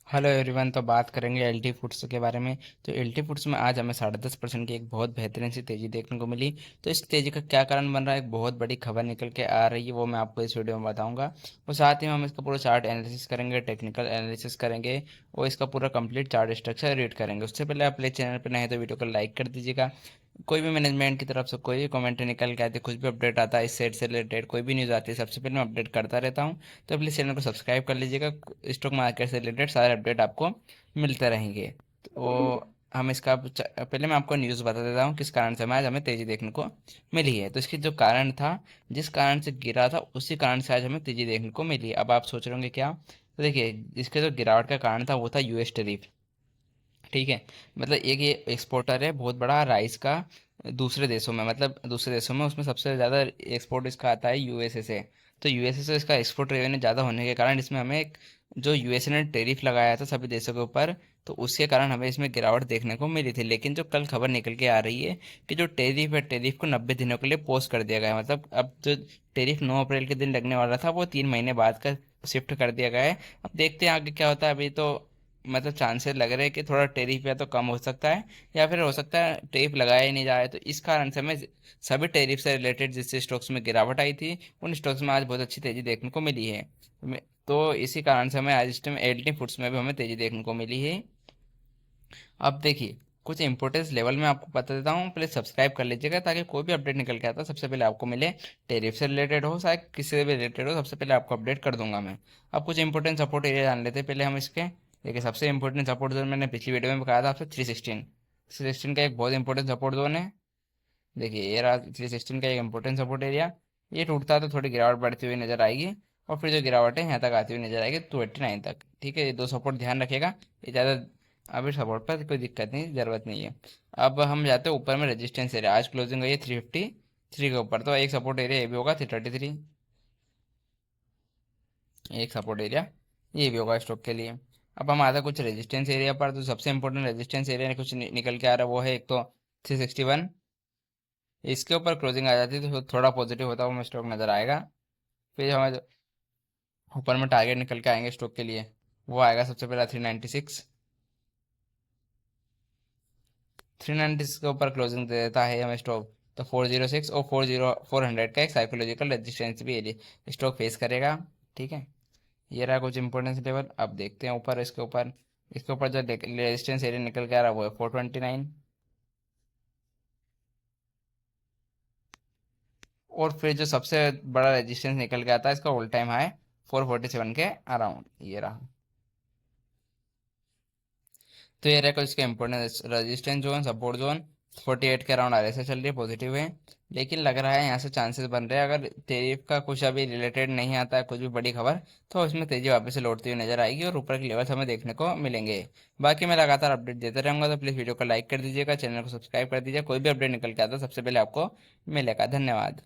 Hello everyone. तो बात करेंगे एलटी फूड्स के बारे में। तो एलटी फूड्स में आज हमें 10.5% की एक बहुत बेहतरीन सी तेज़ी देखने को मिली। तो इस तेज़ी का क्या कारण बन रहा है, एक बहुत बड़ी खबर निकल के आ रही है, वो मैं आपको इस वीडियो में बताऊंगा। और साथ ही में हम इसका पूरा चार्ट एनालिसिस करेंगे, टेक्निकल एनालिसिस करेंगे और इसका पूरा कंप्लीट चार्ट स्ट्रक्चर रीड करेंगे। उससे पहले आप प्लीज़ चैनल पर नए हैं तो वीडियो को लाइक कर दीजिएगा। कोई भी मैनेजमेंट की तरफ से कोई भी कमेंट निकल के आती है, कुछ भी अपडेट आता है इस सेट से रिलेटेड, कोई भी न्यूज़ आती है, सबसे पहले मैं अपडेट करता रहता हूँ। तो प्लीज़ चैनल को सब्सक्राइब कर लीजिएगा। स्टॉक मार्केट से रिलेटेड सारे अपडेट आपको मिलते रहेंगे। तो हम इसका पहले मैं आपको न्यूज़ बता देता हूँ किस कारण से आज हमें तेज़ी देखने को मिली है। तो इसकी जो कारण था, जिस कारण से गिरा था, उसी कारण से आज हमें तेज़ी देखने को मिली है। अब आप सोच रहे होंगे क्या। तो देखिए, इसके जो गिरावट का कारण था वो था यूएस टैरिफ। ठीक है। मतलब एक ये एक्सपोर्टर है बहुत बड़ा राइस का दूसरे देशों में, मतलब दूसरे देशों में, उसमें सबसे ज़्यादा एक्सपोर्ट इसका आता है यूएसए से। तो यूएसए से इसका एक्सपोर्ट रेवेन्यू ज़्यादा होने के कारण इसमें हमें जो यूएसए ने टैरिफ लगाया था सभी देशों के ऊपर, तो उसके कारण हमें इसमें गिरावट देखने को मिली थी। लेकिन जो कल खबर निकल के आ रही है कि जो टैरिफ है, टैरिफ को 90 दिनों के लिए पोस्ट कर दिया गया है। मतलब अब जो टैरिफ 9 अप्रैल के दिन लगने वाला था वो 3 महीने बाद का शिफ्ट कर दिया गया है। अब देखते हैं आगे क्या होता है। अभी तो मतलब चांसेस लग रहे हैं कि थोड़ा टेरिफ या तो कम हो सकता है, या फिर हो सकता है टेरिफ लगाया ही नहीं जाए। तो इस कारण से हमें सभी टेरिफ से रिलेटेड जिससे स्टॉक्स में गिरावट आई थी, उन स्टॉक्स में आज बहुत अच्छी तेजी देखने को मिली है। तो इसी कारण से हमें आज इस टाइम एल्टी फूड्स में भी हमें तेजी देखने को मिली है। अब देखिए, कुछ इंपॉर्टेंस लेवल में आपको बता देता हूँ, प्लीज सब्सक्राइब कर लीजिएगा ताकि कोई भी अपडेट निकल के आता है सबसे पहले आपको मिले। टेरिफ से रिलेटेड हो, शायद किसी से भी रिलेटेड हो, सबसे पहले आपको अपडेट कर दूंगा मैं। अब कुछ इंपॉर्टेंट सपोर्ट एरिया जान लेते हैं पहले हम इसके। देखिए, सबसे इंपॉर्टेंट सपोर्ट जोन मैंने पिछली वीडियो में बताया था आपसे, 316 का एक बहुत इंपॉर्टेंट सपोर्ट जोन है। देखिए, ये रहा 316 का एक इंपॉर्टेंट सपोर्ट एरिया। ये टूटता है तो थोड़ी गिरावट बढ़ती हुई नजर आएगी, और फिर जो गिरावट है यहाँ तक आती हुई नजर आएगी 289 तक। ठीक है, ये दो सपोर्ट ध्यान रखिएगा। ये ज़्यादा अभी सपोर्ट पर कोई दिक्कत नहीं, ज़रूरत नहीं है। अब हम जाते हैं ऊपर में रेजिस्टेंस एरिया। आज क्लोजिंग गई है 353 के ऊपर, तो एक सपोर्ट एरिया ये भी होगा 333। एक सपोर्ट एरिया ये भी होगा स्टॉक के लिए। अब हम आते हैं कुछ रेजिस्टेंस एरिया पर। तो सबसे इंपॉर्टेंट रेजिस्टेंस एरिया कुछ निकल के आ रहा है, वो है एक तो 361। इसके ऊपर क्लोजिंग आ जाती है तो थोड़ा पॉजिटिव होता हुआ स्टॉक नजर आएगा। फिर हमें जो ऊपर में टारगेट निकल के आएंगे स्टॉक के लिए, वो आएगा सबसे पहला 396। 396 के ऊपर क्लोजिंग दे देता है हमें स्टॉक, तो 406 और 400 का एक साइकोलॉजिकल रेजिस्टेंस भी एरिया स्टॉक फेस करेगा। ठीक है, ये रहा कुछ इंपॉर्टेंस लेवल। अब देखते हैं ऊपर, इसके ऊपर जो रेजिस्टेंस एरिया निकल के आ रहा है वो है 429। और फिर जो सबसे बड़ा रेजिस्टेंस निकल के आता है इसका ऑल टाइम हाई 447 के अराउंड, ये रहा। तो ये रहा इसका important resistance zone, support zone 48 के अराउंड आर चल रही है, पॉजिटिव है। लेकिन लग रहा है यहाँ से चांसेस बन रहे हैं, अगर टैरिफ का कुछ अभी रिलेटेड नहीं आता है, कुछ भी बड़ी खबर, तो इसमें तेजी वापस से लौटती हुई नजर आएगी और ऊपर के लेवल्स हमें देखने को मिलेंगे। बाकी मैं लगातार अपडेट देता रहूंगा, तो प्लीज़ वीडियो को लाइक कर दीजिएगा, चैनल को सब्सक्राइब कर दीजिए। कोई भी अपडेट निकल के आता है सबसे पहले आपको मिलेगा। धन्यवाद।